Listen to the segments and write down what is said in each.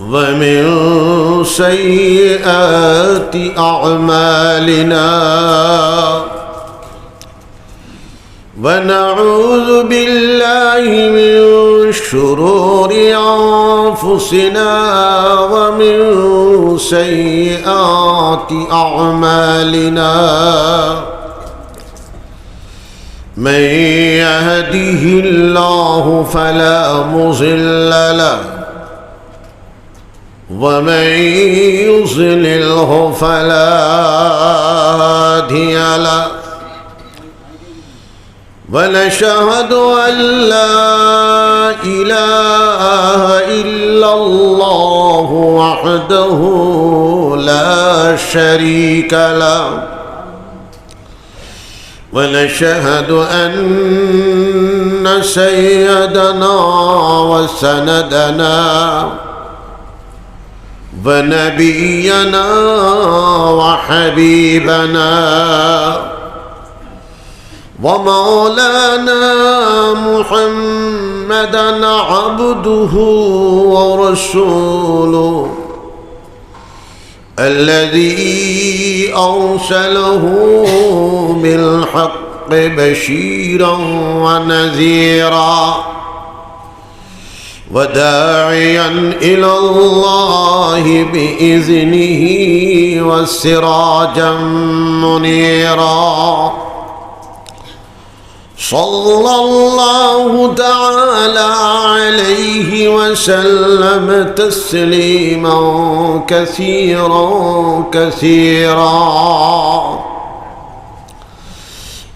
ومن سيئات أعمالنا ونعوذ بالله من شرور أنفسنا ومن سيئات أعمالنا من يهده الله فلا مضل له ومن يضلله فلا هادي له ونشهد أن لا إله إلا الله وحده لا شريك له ونشهد أن سيدنا وسندنا ونبينا وحبيبنا ومولانا محمدا عبده ورسوله الذي أرسله بالحق بشيرا ونذيرا وداعيا إلى الله بإذنه وسراجا منيرا صلى الله تعالى عليه وسلم تسليما كثيرا كثيرا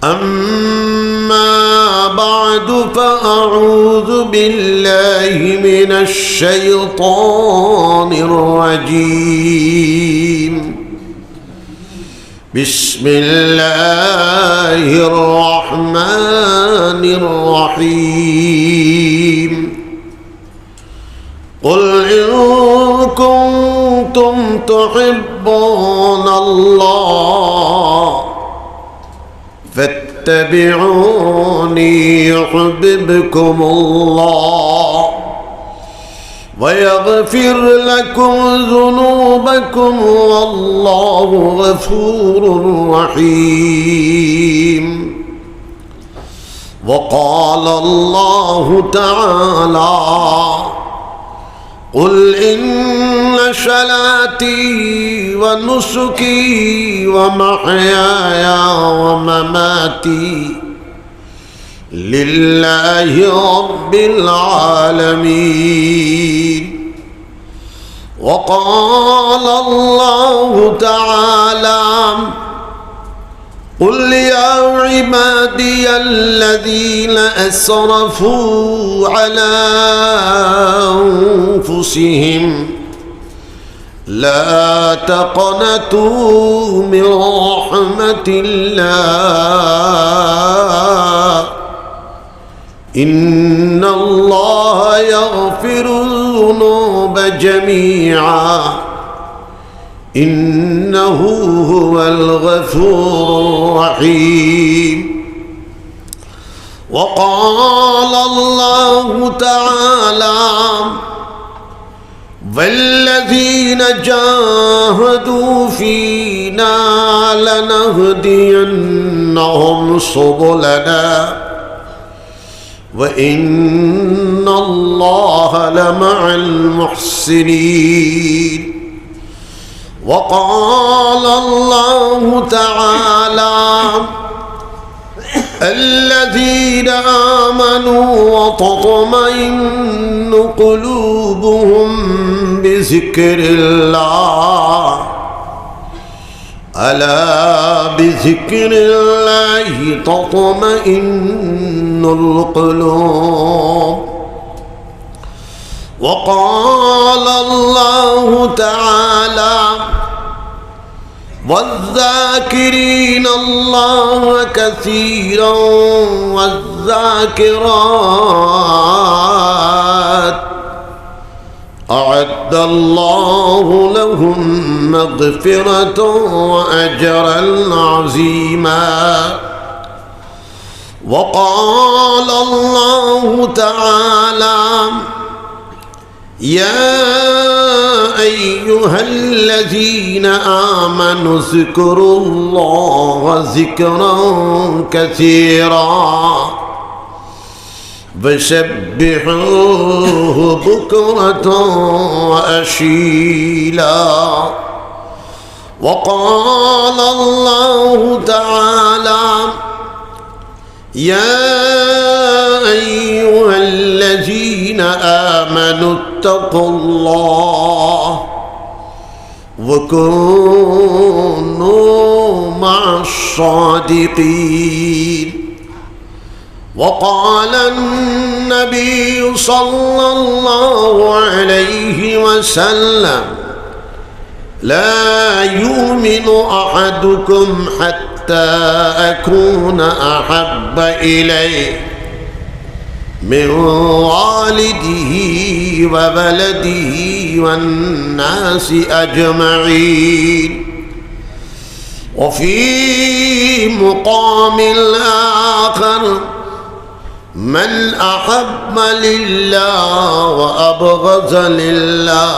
أما بعد فأعوذ بالله من الشيطان الرجيم بسم الله الرحمن الرحيم قل إن كنتم تحبون الله فاتبعوني يحببكم الله ويغفر لكم ذنوبكم والله غفور رحيم وقال الله تعالى قل إن صلاتي ونسكي ومحياي ومماتي لله رب العالمين وقال الله تعالى قل يا عبادي الذين أسرفوا على أنفسهم لا تقنطوا من رحمة الله إن الله يغفر الذنوب جميعا إنه هو الغفور الرحيم وقال الله تعالى والذين جاهدوا فينا لنهدينهم سبلنا وإن الله لمع المحسنين وقال الله تعالى الذين آمنوا وتطمئن قلوبهم بذكر الله ألا بذكر الله تطمئن القلوب وقال الله تعالى والذاكرين الله كثيرا والذاكرات أعد الله لهم مغفرة وأجرا عظيما وقال الله تعالى يا أيها الذين آمنوا اذكروا الله ذكرا كثيرا وسبحوه بكرة وأصيلا. وقال الله تعالى: يا أيها الذين آمنوا اتقوا الله وكونوا مع الصادقين. وقال النبي صلى الله عليه وسلم: لا يؤمن أحدكم حتى أكون أحب إليه من والده وولده والناس أجمعين. وفي مقام آخر: من أحب لله وأبغض لله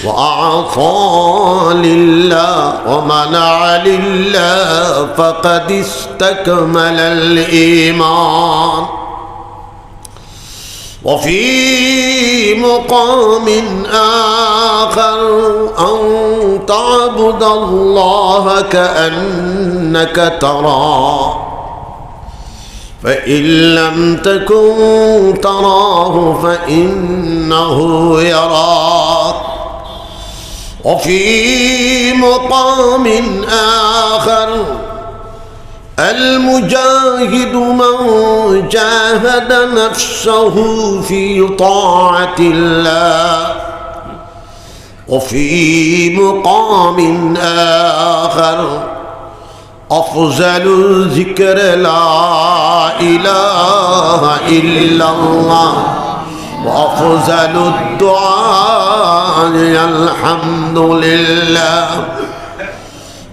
وأعطى لله ومنع لله فقد استكمل الإيمان. وفي مقام آخر: أن تعبد الله كأنك تراه فإن لم تكن تراه فإنه يراك. وفي مقام آخر: المجاهد من جاهد نفسه في طاعة الله. وفي مقام آخر: أفضل الذكر لا إله إلا الله وأفضل الدعاء الحمد لله.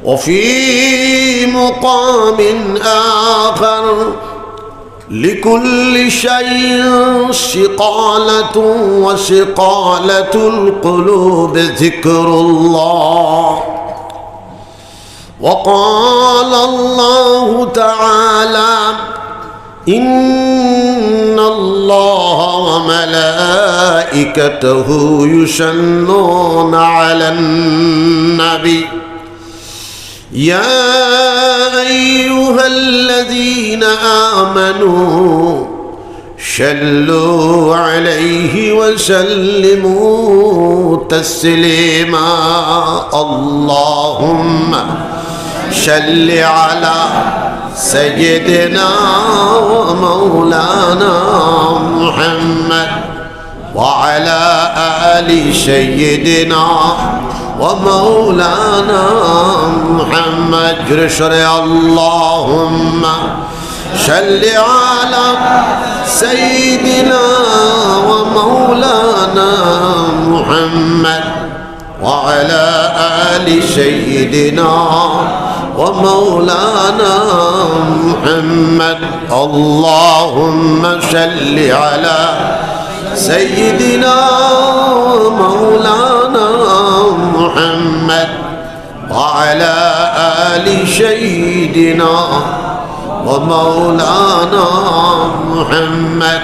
وفي مقام آخر: لكل شيء سقالة وسقالة القلوب ذكر الله. وقال الله تعالى: إن الله وملائكته يصلون على النبي يا أيها الذين آمنوا صلوا عليه وسلموا تسليما. اللهم صل على سيدنا ومولانا محمد وعلى آل سيدنا ومولانا محمد. اللهم صل على سيدنا ومولانا محمد وعلى آل سيدنا ومولانا محمد. اللهم صل على سيدنا ومولانا محمد وعلى آل سيدنا ومولانا محمد.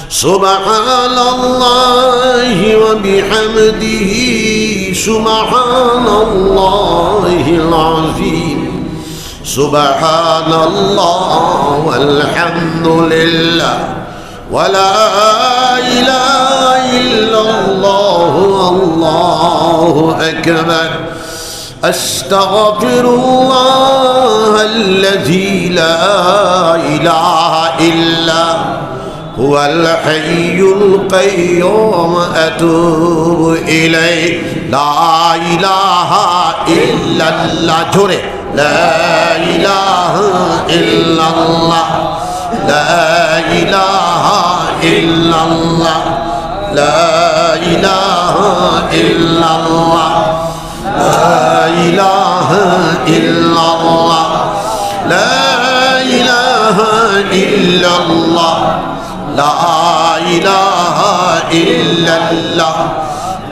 سبحان الله وبحمده سبحان الله العظيم. سبحان الله والحمد لله ولا إله إلا الله والله أكبر. أستغفر الله الذي لا إله إلا هو الحي القيوم أتوب إليه. لا إله إلا الله جوري لا إله إلا الله لا إله إلا الله لا إله إلا الله لا إله إلا الله لا إله إلا الله لا إله إلا الله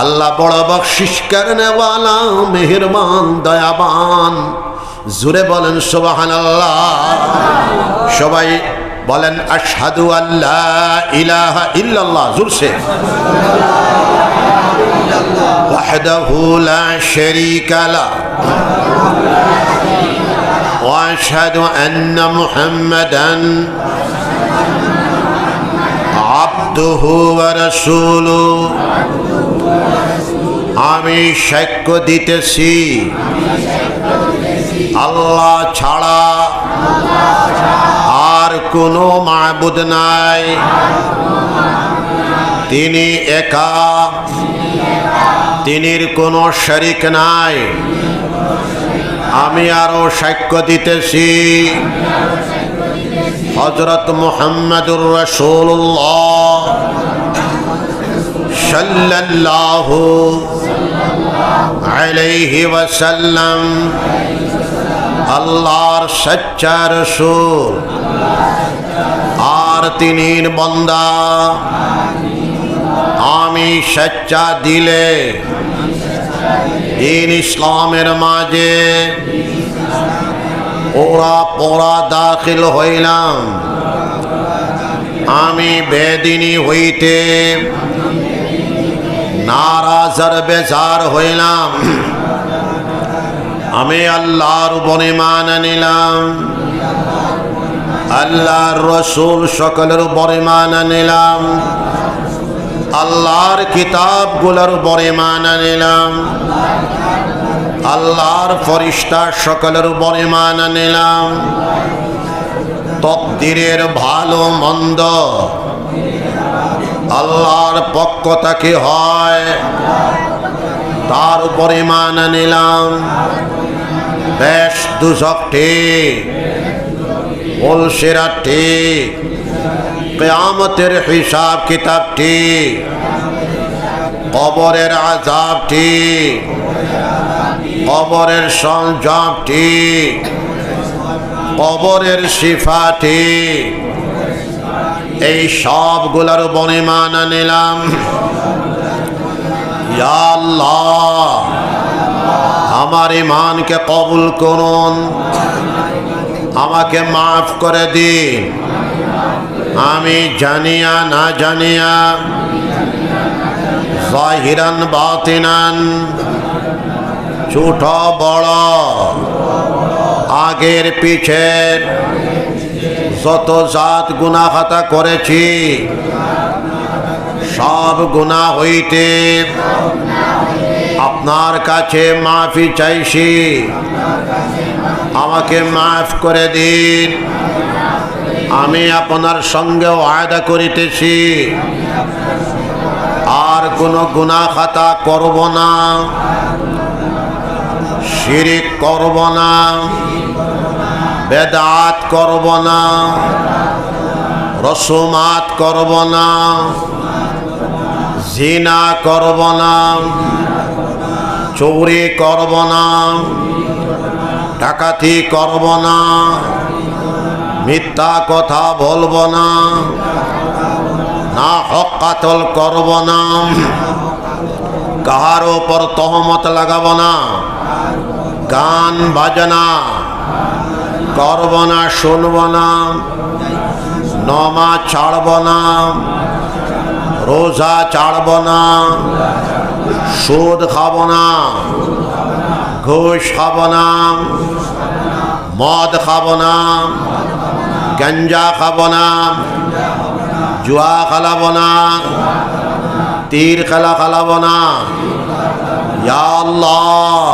আল্লাহ বড় বখশিশ করনে ওয়ালা, মেহেরবান দয়াবান। জোরে বলেন সুবহানাল্লাহ। সবাই বলেন আশহাদু আল্লা ইলাহা ইল্লাল্লাহ। জোরসে ওয়াহদাহু লা শারীকা লা ওয়া আশহাদু আন্না মুহাম্মাদান আবদুহু ওয়া রাসূলুহু। আমি সাক্ষ্য দিতেছি আল্লাহ ছাড়া আর কোনো মাবুদ নাই, তিনি একা, তিনির কোনো শরীক নাই। আমি আরো সাক্ষ্য দিতেছি হযরত মুহাম্মদুর রাসূলুল্লাহ সাল্লাল্লাহু আলাইহি ওয়াসাল্লাম আল্লাহর সচ্চা রাসূল আর তিনির বান্দা। আমি সচ্চা দিলে দিন ইসলামের মাঝে ওরা পড়া দাখিল হইলাম। আমি বেদিনী হইতে নারাজর বেজার হইলাম। আমি আল্লাহর উপরে ঈমান আনিলাম, আল্লাহর রাসূল সকলের উপরে ঈমান আনিলাম, আল্লাহর কিতাবগুলোর উপরে ঈমান আনিলাম, আল্লাহর ফেরেশতা সকলের উপরে ঈমান আনিলাম। তকদিরের ভালো মন্দ আল্লাহর পক্ষ থেকে হয়, তার উপর ঈমান আনিলাম। বেশ দুজক ঠিক, উলসিরাত ঠিক, কিয়ামতের হিসাব কিতাব ঠিক, কবরের আযাব ঠিক, কবরের সঞ্জম ঠিক, কবরের শিফা ঠিক, এই সবগুলোর উপর ঈমান আনিলাম। ইয়া আল্লাহ, আমার ঈমানকে কবুল করুন, আমাকে মাফ করে দিন। আমি জানিয়া না জানিয়া, জাহিরান বাতিনান, ছোট বড়, আগের পিছের যত জাত গুনাহ খাতা করেছি, সব গুনাহ হইতে আপনার কাছে মাফি চাইছি। আমাকে মাফ করে দিন। আমি আপনার সঙ্গে ওয়াদা করিতেছি আর কোনো গুনাহ খাতা করব না, শিরিক করব না, বেদাত করব না, রসুমাত করব না, জিনা করব না, চুরি করব না, ডাকাতি করব না, মিথ্যা কথা বলব না, না হক কাতল করব না, কাহার উপর তহমত লাগাব না, গান বাজনা করব না, শুনব না, নামাজ ছাড়ব না, রোজা ছাড়ব না, সুদ খাব না, ঘুষ খাব না, মদ খাব না, গঞ্জা খাব না, জুয়া খেলাব না, তীর খেলা খেলাব না। ইয়া আল্লাহ,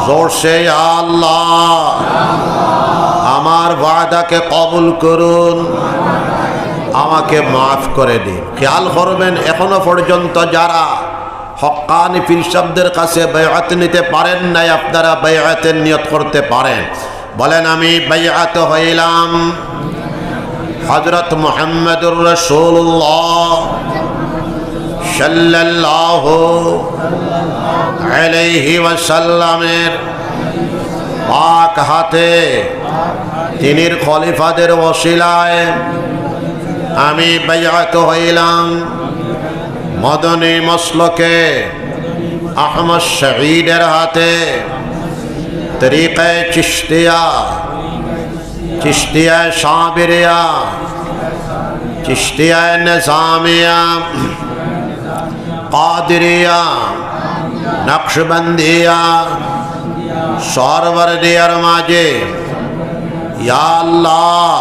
জোরসে ইয়া আল্লাহ, আমার ওয়াদাকে কবুল করুন, আমাকে মাফ করে দিন। খেয়াল করবেন, এখনো পর্যন্ত যারা হক্কানি পীর সাহেবদের কাছে বাইআত নিতে পারেন নাই, আপনারা বাইআতের নিয়ত করতে পারেন। বলেন, আমি বাইআত হইলাম হযরত মুহাম্মদুর রাসূলুল্লাহ সাল্লাল্লাহু আলাইহি ওয়াসাল্লামের পাক হাতে, তিনির খলিফাদের ওসিলায় আমি বাইআত হইলাম। মদনী মসলকে আহমদ শহীদের হাতে তরিকায়ে চিশতিয়া, চিশতিয়ায়ে সাবিরিয়া, চিশতিয়ায়ে নিজামিয়া, কাদিরিয়া, নকশবন্দিয়া, সরওয়ারদিয়ার মাঝে ইয়া আল্লাহ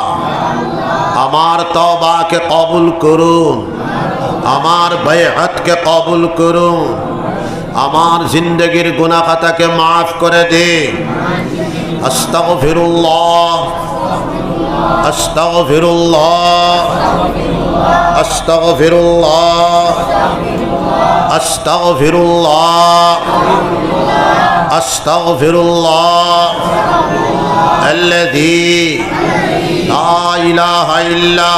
আমার তওবাকে কবুল করুন, আমার বাইআতকে কবুল করুন, আমার জিন্দগির গুনাহ খাতাকে মাফ করে দিন। আস্তাগফিরুল্লাহ, আস্তাগফিরুল্লাহ, আস্তাগফিরুল্লাহ, আস্তাগফিরুল্লাহ, আস্তাগফিরুল্লাহ আল্লাযী লা ইলাহা ইল্লা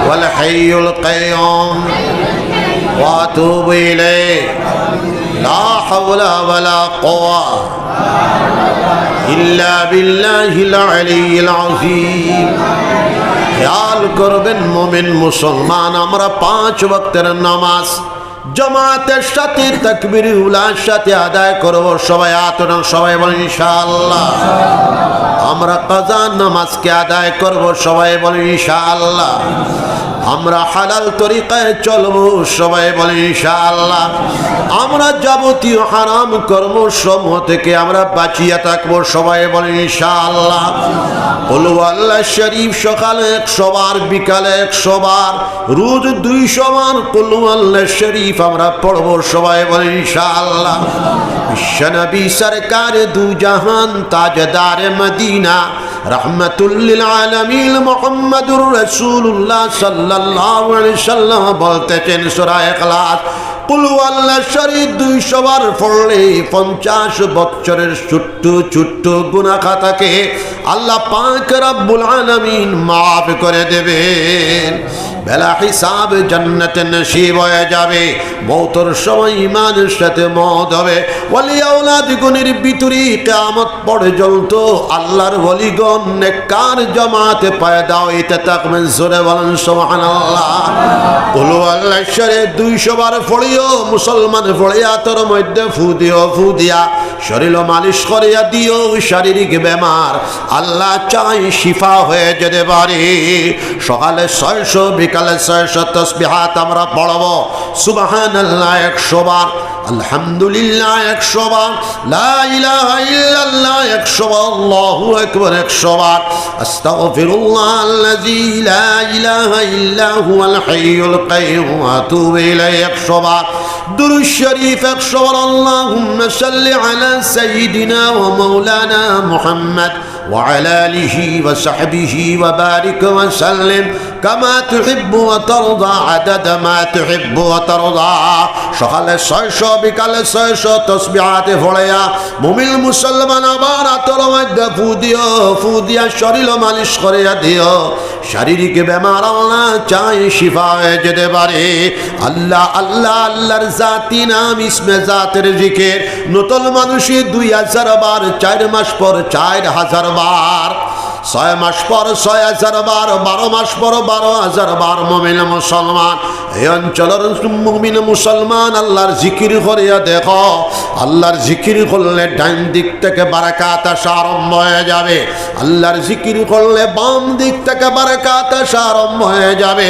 ওয়াল হাইয়ুল কাইয়্যুম ওয়া আতুবু ইলাইহি লা হাওলা ওয়ালা কুওয়া ইল্লা বিল্লাহিল আলিয়্যিল আযীম। খেয়াল করবেন মুমিন মুসলমান, আমরা 5 ওয়াক্তের নামাজ জামাতের সাথে তাকবীর উলার সাথে আদায় করব। সবাই আতনা সবাই বলেন ইনশাআল্লাহ। আমরা কাজা নামাজকে আদায় করব, সবাই বলেন ইনশাআল্লাহ। আমরা হালাল তরিকায় চলবো, সবাই বলেন ইনশাআল্লাহ। আমরা যাবতীয় হারাম কর্ম সমূহ থেকে আমরা বাঁচিয়ে থাকবো, সবাই বলেন ইনশাআল্লাহ। কুল আল্লাহ শরীফ সকালে 100 বার, বিকালে 100 বার, রোজ 200 বার কুল আল্লাহ শরীফ আমরা পড়বো, সবাই বলেন ইনশাআল্লাহ। বিশ্বনবী সরকার দু জাহান তাজদার মদিনা রহমাতুল লিল আলামিন মুহাম্মদুর রাসূলুল্লাহ সাল্লাল্লাহু আলাইহি সাল্লাম বলতেছেন সূরা ইখলাস কুল আল্লাহ শরীফ 200 বার পড়লে 50 বছরের ছোট্ট ছোট্ট গুনাহ খাতাকে আল্লাহ পাক রব্বুল আলামিন মাফ করে দেবেন। বেলা হিসাব জান্নাতে নসিব হয়ে যাবে। মওতের সময় ঈমানের সাথে মওত হবে। ওয়ালি আওলাদ গুণের ভিতরে কিয়ামত পর্যন্ত আল্লাহর ওলিগণ নেককার জামাতে পয়দা হইতে থাকবেন, জোরে বলেন সুবহানাল্লাহ। কুল আল্লাহ শরীফ 200 বার পড়িও, মুসলমান পড়িয়া তোর মধ্যে ফু দিও, ফু দিয়া শরীর মালিশ করিয়া দিও। শারীরিক বেমার আল্লাহ চাই শিফা হয়ে যেতে পারে। সকালে 600, বিকালে 600 তাসবিহাত আমরা পড়ব। সুবহানাল্লাহ 100 বার, আলহামদুলিল্লাহ 100 বার, লা ইলাহা ইল্লাল্লাহ 100 বার, আল্লাহু আকবার 100 বার, আস্তাগফিরুল্লাহ আল্লাযী লা ইলাহা ইল্লা হুয়াল হাইয়ুল কাইয়্যুম ওয়া আতুবু ইলাইহি 100 বার, দুরূদ শরীফ 100 বার, আল্লাহুম্মা সাল্লি আলা সাইয়্যিদিনা ওয়া মাওলানা মুহাম্মদ وعلى آله وصحبه وبارك وسلم كما تحب وترضى عدد ما تحب وترضى। সকালে 600, বিকালে 600 তাসবিহাতে পড়িয়া মুমিন মুসলমান আবার আতর মধ্যে ফু দিও, ফু দিয়া শরীর মালিশ করিয়া দিও। শারীরিক বেমার আল্লাহ চাই শিফা হয়ে যেতে পারে। আল্লাহ আল্লাহ আল্লাহর জাতি নাম ইসমে জাতের জিকির নতুন মানুষই 2000 বার, 4 মাস পর 4000 বার, 6 মাস পর 6000 বার, 12 মাস পর 12000 বার। মুমিন মুসলমান, এই অঞ্চলের মুমিন মুসলমান আল্লাহর জিকির করিয়া দেখো। আল্লাহর জিকির করলে ডান দিক থেকে বারাকাত আসা আরম্ভ হয়ে যাবে। আল্লাহর জিকির করলে বাম দিক থেকে বারাকাত আসা আরম্ভ হয়ে যাবে।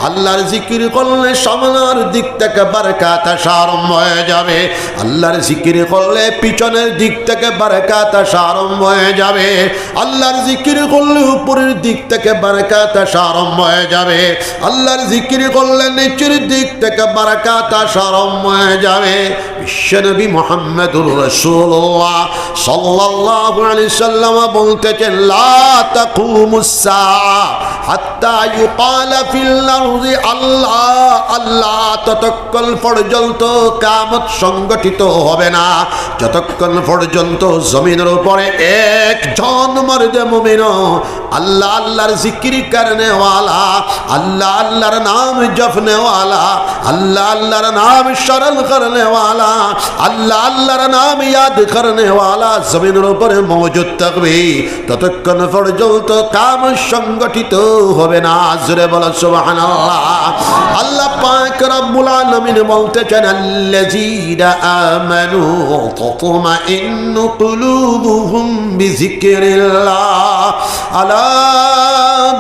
আল্লাহর জিকির করলে সামনের দিক থেকে বারাকাত আসা আরম্ভ হয়ে যাবে। আল্লাহর জিকির করলে পিছনের দিক থেকে বারাকাত আসা আরম্ভ হয়ে যাবে। আল্লাহর জিকির করলে উপরের দিক থেকে বারাকাত আসা আরম্ভ হয়ে যাবে। আল্লাহর জিকির করলে নিচের দিক থেকে বারাকাত আসা আরম্ভ হয়ে যাবে। বিশ্বনবী মুহাম্মদুর রাসূলুল্লাহ সাল্লাল্লাহু আলাইহি সাল্লাম বলতেছেন লা তাকুমুস সাআ হাত্তা ইউকালা ফিল আরদি আল্লাহ আল্লাহ, ততক্ষণ পর্যন্ত কিয়ামত সংগঠিত হবে না যতক্ষণ পর্যন্ত জমিনের উপরে একজন মর্দে মুমিন আল্লাহ আল্লাহর জিকির করনে वाला, अल्लाह अल्लाहर नाम जपने वाला, अल्लाह अल्लाहर नाम शरण करने वाला, अल्लाह আল্লাহর নাম ইয়াদ করনে ওয়ালা জমিনের উপরে মওজুদ থাকবে, ততক্ষণ পর্যন্ত কিয়ামত সংগঠিত হবে না। জোরে বলো সুবহানাল্লাহ। আল্লাহ পাক রব্বুল আলামিন বলতেছেন আল্লাযীনা আমানু তাতমাইন্নু কুলুবুহুম বিযিকরিল্লাহ, আলা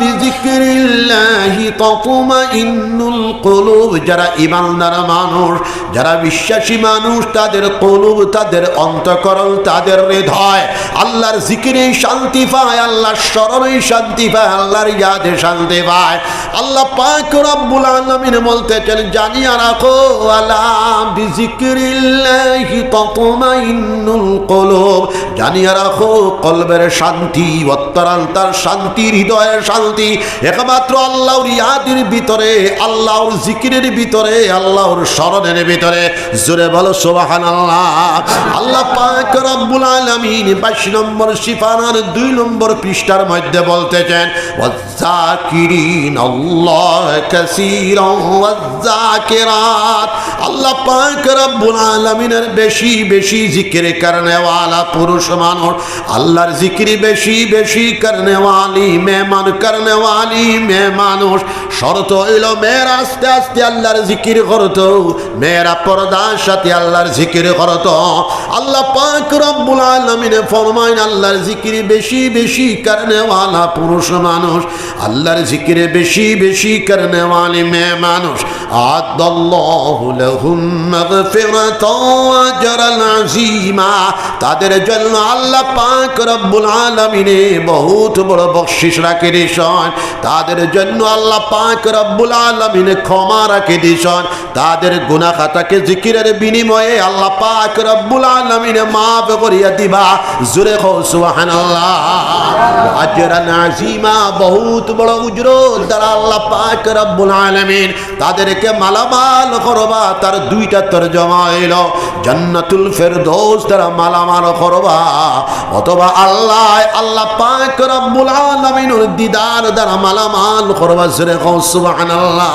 বিযিকরিল্লাহি তাতমাইন্নুল কুলুব। যারা ঈমানদার মানুষ, যারা বিশ্বাসী মানুষ, তাদের কলুব, তাদের অন্তঃকরণ, তাদের হৃদয় আল্লাহর জিকিরে শান্তি পায়, আল্লাহর স্মরণে শান্তি পায়, আল্লাহর ইয়াদে শান্তি পায়। আল্লাহ পাক রব্বুল আলামিন বলতেছেন জানিয়া রাখো আলা বিযিকরিল্লাহি তাতমাইন্নুল কুলুব, জানিয়া রাখো কলবের শান্তি, অন্তরান্তর শান্তি, হৃদয়ের শান্তি একমাত্র আল্লাহর ইয়াদের ভিতরে, আল্লাহর জিকিরের ভিতরে, আল্লাহর স্মরণের ভিতরে। জোরে বলো সুবহানাল্লাহ। আল্লাহ পাক রব্বুল আলামিন 22 নম্বর সিফানার 2 নম্বর পৃষ্ঠার মধ্যে বলতেছেন ওয়াযাকিরিন আল্লাহ কাসীরান ওয়াযাকিরাত। আল্লাহ পাক রব্বুল আলামিনের বেশি বেশি জিকির করনে ওয়ালা পুরুষ মানুষ, আল্লাহর জিকির বেশি বেশি করনে ওয়ালি মেহমান, করনে ওয়ালি মেয়ে মানুষ। শর্ত হইল মেয়েরা আস্তে আস্তে আল্লাহর জিকির করতো, মেয়েরা পর্দার সাথে আল্লাহর জিকির করতো। আল্লাহ পাক রব্বুল আলামিন ফরমায় আল্লাহর জিকির বেশি বেশি করনে ওয়ালা পুরুষ মানুষ, আল্লাহর জিকির বেশি বেশি করনে ওয়ালি মেয়ে মানুষ আদাল্লাহু লাহুম মাগফিরাতাও ওয়া আজরান আযীমা। তাদের জন্য আল্লাহ পাক রব্বুল আলামিন বহুত বড় বকশিশ রাখে দিয়েছেন, তাদের জন্য আল্লাহ পাক রব্বুল আলামিন ক্ষমা রাখে দিয়েছেন, তাদের গুনাহ খাতাকে জিকিরের বিনিময়ে আল্লাহ পাক রব্বুল আলামিন মাফ করিয়া দিবা। জোরে কও সুবহানাল্লাহ। আজরান আযীমা, বহুত বড় উজরত দ্বারা আল্লাহ পাক রব্বুল আলামিন তাদেরকে মালামাল করবা। তার 2টা তরজমা হইল জান্নাতুল ফেরদৌস দ্বারা মালামাল করবা, অথবা আল্লাহ পাক রব্বুল আলামিনের দিদার দ্বারা মালামাল করবা। জোরে কও সুবহানাল্লাহ।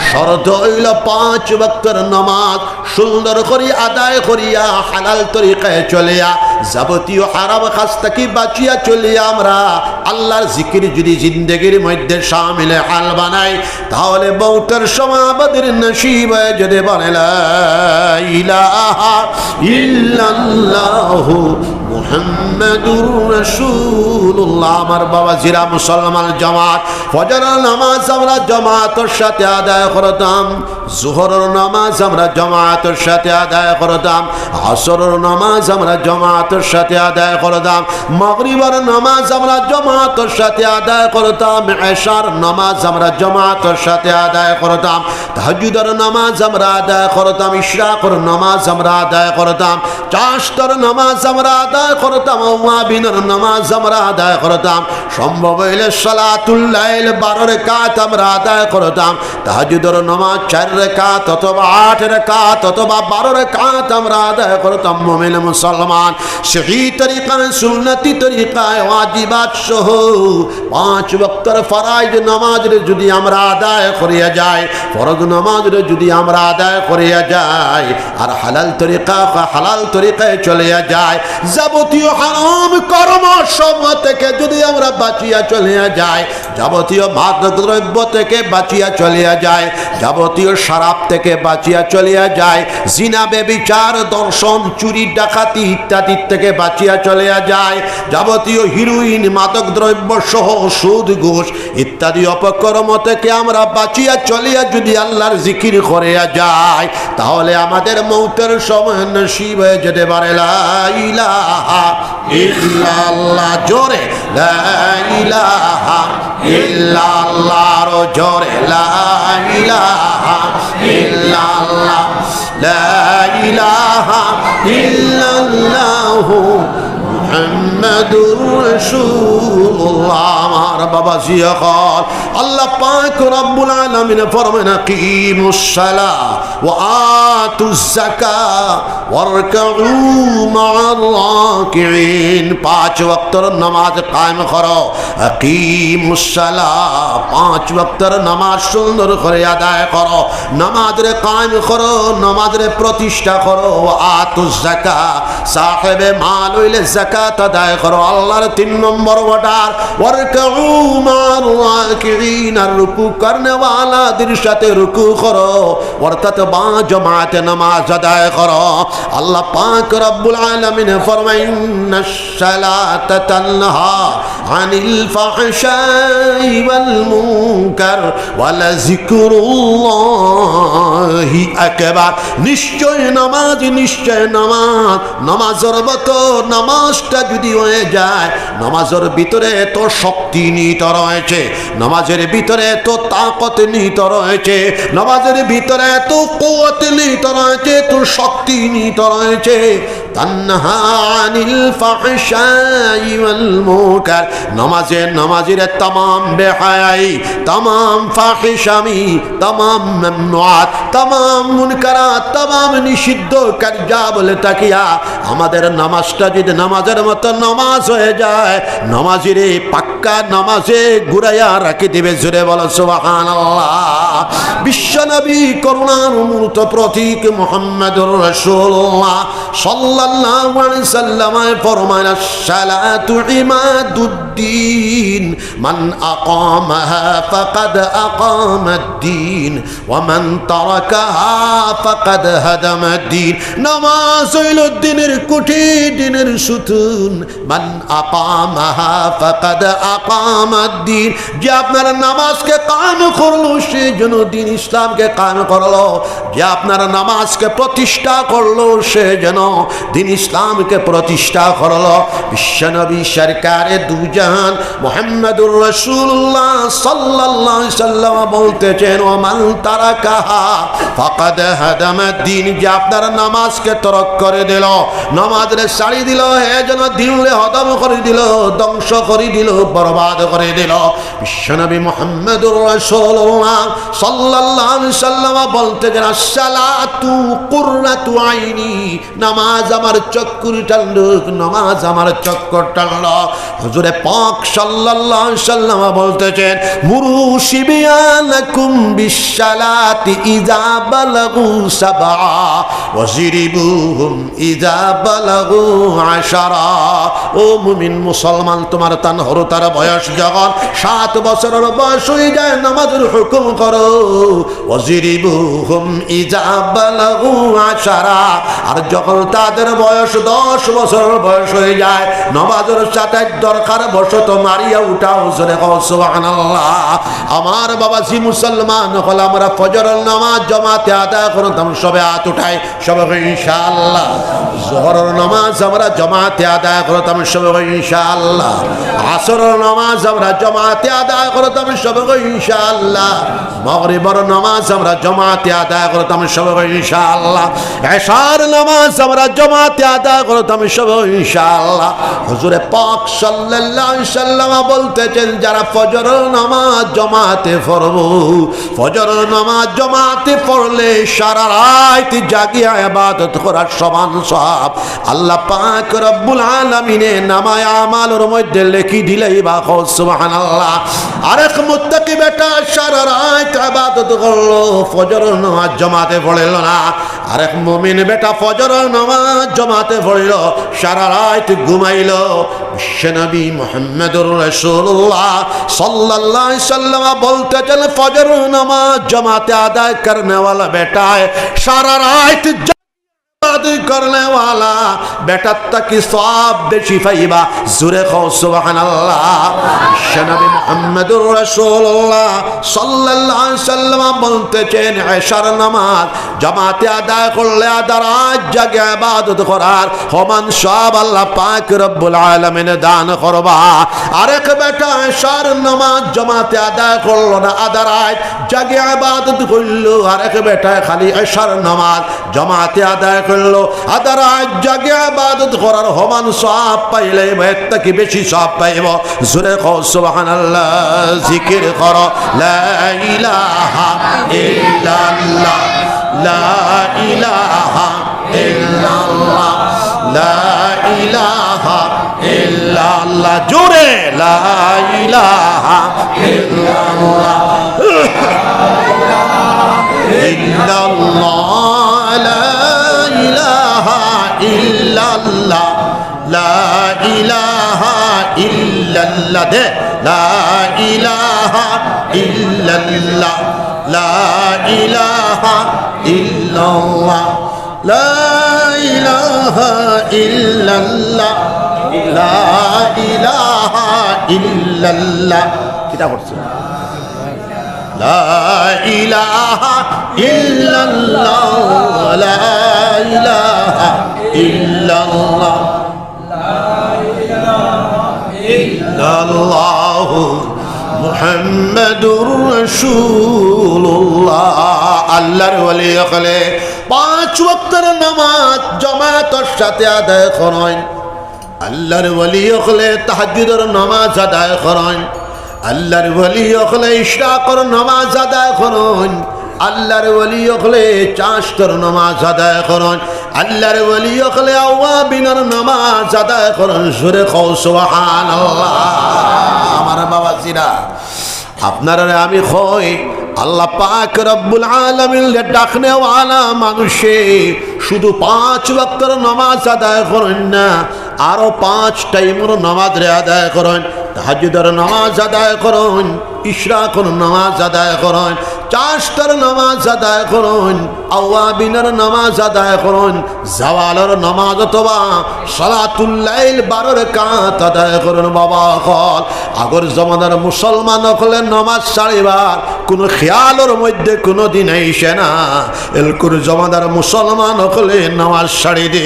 শর্ত হইল 5 ওয়াক্তের নামাজ সুন্দর করে আদায় করিয়া হালাল তরিকায় চলিয়া যাবতীয় হারাম কাজ থেকে বাঁচিয়া চলিয়া আমরা আল্লাহর জিকির যদি জিন্দেগির মধ্যে শামিলে হাল বানাই, তাহলে মওতের সময় আমাদের নসিব হয়ে যদি বলে লা ইলাহা ইল্লাল্লাহু মুহাম্মাদুর রাসূলুল্লাহ। আমার বাবা জিরা মুসলমান জামাত, ফজরের নামাজ আমরা জামাতের সাথে আদায় করতাম, যোহরের নামাজ আমরা জামাতের সাথে আদায় করতাম, আসরের নামাজ আমরা জামাতের সাথে আদায় করতাম, মাগরিবের নামাজ আমরা জামাতের সাথে আদায় করতাম, ইশার নামাজ আমরা জামাতের সাথে আদায় করতাম, তাহাজ্জুদের নামাজ আমরা আদায় করতাম, ইশরাকের নামাজ আমরা আদায় করতাম, চাশতের নামাজ আমরা আদায় করতাম, ওয়াবিনের নামাজ আমরা আদায় করতাম। সম্ভব হইলে সালাতুল লাইল 12 রাকাত আমরা আদায় করতাম, তাহাজ্জুদের নামাজ 4 রাকাত অথবা 8 রাকাত অথবা 12 রাকাত আমরা আদায় করতাম। মুমিন মুসলমান সহি তরিকায়, সুন্নতি তরিকায়, ওয়াজিবাত সহ 5 ওয়াক্তের ফরজ নামাজের যদি আমরা আদায় করিয়া যাই, ফরজ নামাজের যদি আমরা আদায় করিয়া যাই, আর হালাল তরিকায় চলিয়া যায়, যাবতীয় হারাম কর্ম সমূহ থেকে যদি আমরা বাঁচিয়া চলিয়া যাই, যাবতীয় মাদক দ্রব্য থেকে বাঁচিয়া চলিয়া যায়, যাবতীয় শরাব থেকে বাঁচিয়া চলিয়া যায়, জিনা ব্যভিচার দর্শন চুরি ডাকাতি ইত্যাদি থেকে বাঁচিয়া চলিয়া যায়, যাবতীয় হিরোইন মাদক দ্রব্য সহ সুদ ঘুষ ইত্যাদি অপকর্ম থেকে আমরা বাঁচিয়া চলিয়া যদি আল্লাহর জিকির করিয়া যায়, তাহলে আমাদের মৌতের সময় নসিব হয়ে যেতে পারে লা ইলাহা ইল্লাল্লাহ। জোরে লা ইলাহা ইল্লাল্লাহ, জোরে লা ইলাহা ইল্লাল্লাহ, লা ইলাহা ইল্লাল্লাহু মুহাম্মাদুর রাসূলুল্লাহ। আমার বাবা জিয়াকাল আল্লাহ পাক রব্বুল আলামিন ফরমান আকিমুস সালাহ ওয়া আতুজ যাকাত ওয়ারকাউ মা'আর রাকিঈন। 5 ওয়াক্তের নামাজ কায়েম করো। আকিমুস সালাহ, 5 ওয়াক্তের নামাজ সুন্দর করে আদায় করো। নামাজরে কায়েম করো, নামাজরে প্রতিষ্ঠা করো। আতুজ যাকাত, সাহেবে মাল হইলে যাকাত আদায় করো। আল্লাহর 3 নম্বর অর্ডার ওয়ারকাউ মা'আর রাকিঈন, আর রুকু করনে ওয়ালাদের সাথে রুকু করো, অর্থাৎ বা জামাতে নামাজ আদায় করো। আল্লাহ পাক রব্বুল আলামিন ফরমায় ইন্নাস সালাতা তানহা আনিল ফাহশাই ওয়াল মুনকার ওয়া লাযিকরুল্লাহি আকবার। নিশ্চয় নামাজ, নিশ্চয় নামাজ। নামাজের মতো নামাজটা যদি হয়ে যায়, নামাজের ভিতরে এত শক্তি নিহিত রয়েছে, নামাজের ভিতরে এত তাকত নিহিত রয়েছে, নামাজের ভিতরে এত কুওয়াত নিহিত রয়েছে, এত শক্তি নিহিত রয়েছে। তানহা আনিল ফাহশাই ওয়াল মুনকার, নামাজের तमाम বেহায়াই, तमाम ফাহিশামি, तमाम মামনুআত, तमाम মুনকারাত, तमाम নিষিদ্ধ কার্যাবলী তাকিয়া আমাদের নামাজটা যদি নামাজের মতো নামাজ হয়ে যায়, নামাজের পাক্কা নামাজে ঘুরাইয়া রাখি দিবে। জোরে বলো সুবহানাল্লাহ। বিশ্বনবী করুণার মূর্ত প্রতীক মুহাম্মদুর রাসূলুল্লাহ সাল্লাল্লাহু আলাইহি সাল্লাম ফরমান আস-সালাতু ইমাদুদ্দিন মান আকামাহা ফাকাদ আকামাদ-দ্বীন ওয়া মান তারাকাহা ফাকাদ হাদামাদ-দ্বীন। নামাজ হইল দ্বীনের কুঠি, দ্বীনের সুতুন। মান আকামাহা ফাকাদ আকামাদ-দ্বীন, যে আপনার নামাজকে কায়েম করলো সে যেন দ্বীন ইসলামকে কায়েম করলো। যে আপনার নামাজকে প্রতিষ্ঠা করলো সে যেন দ্বীন ইসলামকে প্রতিষ্ঠা করলো। বিশ্বনবী সরকারে দুজাহান মুহাম্মদুর রাসূলুল্লাহ সাল্লাল্লাহু আলাইহি সাল্লাম বলতেছেন ওয়া মান তারাকাহা ফাকাদ হাদামাদ-দ্বীন, যে আপনার নামাজকে তরক করে দিল, নামাজরে ছাড়ি দিল, হে যেন দ্বীনরে হদম করে দিল, ধ্বংস করে দিল, বরবাদ করে দিল। বিশ্বনবী মুহাম্মদুর রাসূলুল্লাহ সাল্লাল্লাহু আলাইহি সাল্লাম বলতেছেন আসসালাতু কুররাতু আইনি, নামাজ আমার চক্ষুর টানলুক, নামাজ আমার চক্ষুর টানলো। হুজুরে পাক সাল্লাল্লাহু আলাইহি সাল্লাম বলতেছেন মুরু শিবিয়ানাকুম বিসসালাতি ইযা বালাগু সাবআ ওয়াজিরিবুহুম ইযা বালাগু আশারা। ও মুমিন মুসলমান, তোমার তানহরতার বয়স যখন 7 বছরের বয়স হয়ে যায়, নামাজের হুকুম করো। ওয়াজিরিবুহুম ইযা বালাগু আশারা, আর যখন তাদের বয়স 10 বছরের বয়স হয়ে যায়, নামাজের সাথে দরকার বশত মারিয়া উঠাও। জোরে কও সুবহানাল্লাহ। আমার বাবাজি মুসলমান হল, আমরা ফজরের নামাজ জামাতে আদায় করতাম, সবে হাত উঠাই, সবে ইনশাআল্লাহ। যোহরের নামাজ আমরা জামাতে আদায় করতাম, সবে ইনশাআল্লাহ। আসরের নামাজ আমরা জামাতে আদায় করতাম, সবে ইনশাআল্লাহ। মাগরিবের নামাজ আমরা জামাতে আদায় করতাম, সবে ইনশাআল্লাহ। এশার নামাজ আমরা জামাতে আদায় করতাম, সবে ইনশাআল্লাহ। হুজুরে পাক সাল্লাল্লাহু আলাইহি সাল্লাম বলতেছেন যারা ফজরের নামাজ জামাতে পড়বো, ফজরের নামাজ জামাতে পড়লে সারা রাত জাগিয়া ইবাদত করার সমান সওয়াব আল্লাহ পাক রব্বুল আলামিনে নামায়ে আমালের মধ্যে লিখি দিলেই বা সুবহানাল্লাহ। আরেক মুত্তাকি বেটা সারা রাত ইবাদত করলো, ফজরের নামাজ জামাতে পড়লো না। আরেক মুমিন বেটা ফজরের নামাজ জামাতে পড়ল, সারা রাত ঘুমাইলো। বিশ্বনবী মুহাম্মদুর রাসূলুল্লাহ সাল্লাল্লাহু আলাইহি সাল্লাম বলতেছেন ফজরের নামাজ জামাতে আদায় করনে वाला बेटा है, सारा रात करने वाला बेटा तक सवाब बेशी पाइबा। जोरे कहो सुबहानाल्लाह। नबी मुहम्मदुर रासूलुल्लाह सल्लल्लाहु अलैहि वसल्लम বলতেছেন এশার নামাজ জামাতে আদায় করলে আধা রাত জাগে ইবাদত করার সমান সওয়াব আল্লাহ পাক রব্বুল আলামিন দান করবা। আরেক বেটা এশার নামাজ জামাতে আদায় করলো না, আধা রাত জাগে ইবাদত করলো। আরেক বেটা খালি এশার নামাজ জামাতে আদায় করলো, আধা রাত জাগে লাগে ইবাদত করার সমান সওয়াব পাইলে এর থেকে বেশি সওয়াব পাইব। জোরে কও সুবহানাল্লাহ। জিকির করো লা ইলাহা ইল্লাল্লাহ, লা ইলাহা ইল্লাল্লাহ, লা ইলাহা ইল্লাল্লাহ। জোরে লা ইলাহা ইল্লাল্লাহ, ইল্লাল্লাহ, লা ইলাহা ইল্লাল্লাহ, লা ইলাহা ইল্লাল্লাহ। দে লা ইলাহা ইল্লাল্লাহ, লা ইলাহা ইল্লাল্লাহ, লা ইলাহা ইল্লাল্লাহ, লা ইলাহা ইল্লাল্লাহ। কিটা করছে? লা ইলাহা ইল্লাল্লাহ, লা ইলাহা ইল্লাল্লাহ, লা ইলাহা ইল্লাল্লাহ, মুহাম্মাদুর রাসূলুল্লাহ। আল্লাহর ওলি হলে 5 ওয়াক্তের নামাজ জামাতের সাথে আদায় করেন। আল্লাহর ওলি হলে তাহাজ্জুদের নামাজ আদায় করেন। আল্লাহর ওলি হলে ইশরাকের নামাজ আদায় করেন। আল্লাহর ওলি হলে চাশতর নামাজ আদায় করেন। আল্লাহর ওলি হলে আওয়াবিনের নামাজ আদায় করেন। জোরে কও সুবহানাল্লাহ। আমার বাবাজিরা, আপনারা আমি কই আল্লাহ পাক রব্বুল আলামিন ডাকনে ওয়ালা মানুষে শুধু 5 ওয়াক্তের নামাজ আদায় করেন না, আরো 5 টাইমের নামাজ আদায় করেন। তাহাজ্জুদের নামাজ আদায় করেন, ইশরাকের নামাজ আদায় করেন, চাশতর নামাজ আদায় করেন, আওয়াবিনের নামাজ আদায় করেন, জাওয়ালের নামাজ অথবা সালাতুল লাইল 12 রাকাত আদায় করেন। বাবা কল আগর জমানার মুসলমান হলে নামাজ ছাড়িবার কোনো খেয়ালের মধ্যে কোনো দিন আইসে না। এলকুর জমানার মুসলমান হলে নামাজ ছাড়ি দি।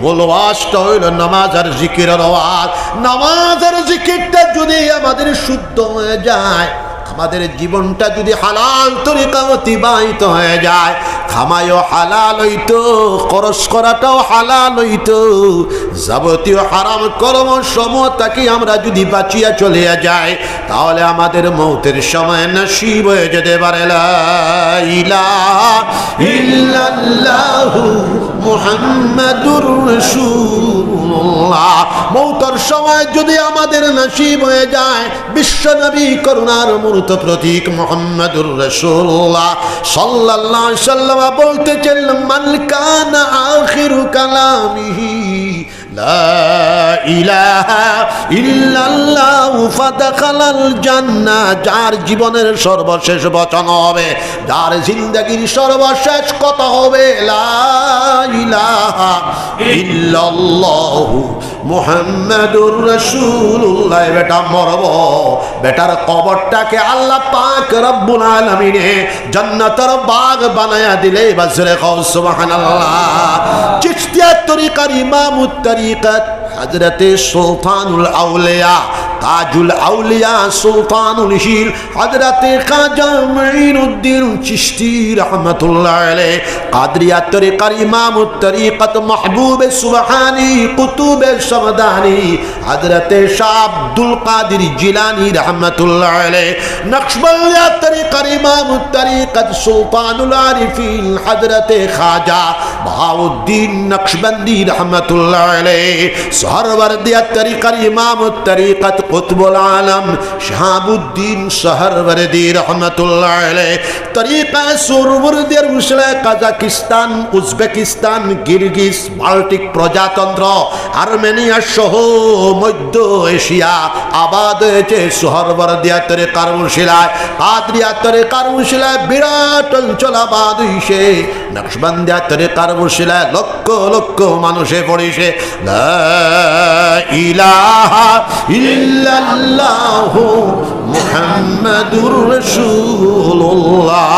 মূল ওয়াজটা হইল নামাজ আর জিকিরের ওয়াজ। নামাজ আর জিকিরটা যদি আমাদের শুদ্ধ হয়ে যায়, আমাদের জীবনটা যদি হালাল তরিকা অতিবাহিত হয়ে যায়, খামায়ও হালাল হইতো, খরচ করাটাও হালাল হইতো, যাবতীয় হারাম কর্ম সমূহটাকে আমরা যদি বাঁচিয়া চলিয়া যাই, তাহলে আমাদের মৌতের সময় নসিব হয়ে যেতে পারে লা ইলাহা ইল্লাল্লাহু মুহাম্মাদুর রাসূলুল্লাহ। মৌতের সময় যদি আমাদের নসিব হয়ে যায়, বিশ্বনবী করুণার মূর্ত প্রতীক মুহাম্মাদুর রাসূলুল্লাহ সাল্লাল্লাহু আলাইহি ওয়াসাল্লাম বলতেছেন, মান কানা আখিরু কালামিহি লা ইলাহা ইল্লাল্লাহ ফাদাখালাল জান্নাহ। যার জীবনের সর্বশেষ বচন হবে, যার জিন্দেগীর সর্বশেষ কথা হবে লা ইলাহা ইল্লাল্লাহ মুহাম্মাদুর রাসূলুল্লাহ, বেটা মরব, বেটার কবরটাকে আল্লাহ পাক রব্বুল আলামিন জান্নাতের বাগ বানায়া দিলে। বাজরে কও সুবহানাল্লাহ। চিশতিয়া তরিকার ইমামুত তরিকত হযরতে সুলতানুল আউলিয়া তাজুল আউলিয়া সুলতানুল হিল হযরতে খাজা মুঈনুদ্দিন চিশতি রাহমাতুল্লাহ আলাইহি, কাদরিয়া তরিকার ইমামুত তরিকত মাহবুব সুবহানী কুতুব সমদানি হযরতে শাহ আব্দুল কাদের জিলানী রাহমাতুল্লাহ আলাইহি, নকশবন্দিয়া তরিকার ইমামুত তরিকত সুলতানুল আরিফিন হযরতে খাজা বাহাউদ্দিন নকশবন্দি রাহমাতুল্লাহ আলাইহি, সহরওয়ার্দিয়া তরিকার ইমামুত তরিকত কুতুবুল আলম শাহাবুদ্দিন সহরওয়ার্দি রাহমাতুল্লাহ আলাইহি, তরিকা সুরবুরদির মুসলে কাজাকিস্তান, উজবেকিস্তান, কিরগিজ, বাল্টিক প্রজাতন্ত্র, আর্মেনিয়া সহ মধ্য এশিয়া আবাদ হয়েছে সুহরওয়ার্দিয়া তরিকার মুসলায়। কাদরিয়া তরিকার মুসলায় বিরাট অঞ্চল আবাদ হইছে। নকশবন্দিয়া তরিকার মুসলায় লক্ষ লক্ষ মানুষে পড়িছে লা ইলাহা ইল্লাল্লাহু মুহাম্মাদুর রাসূলুল্লাহ।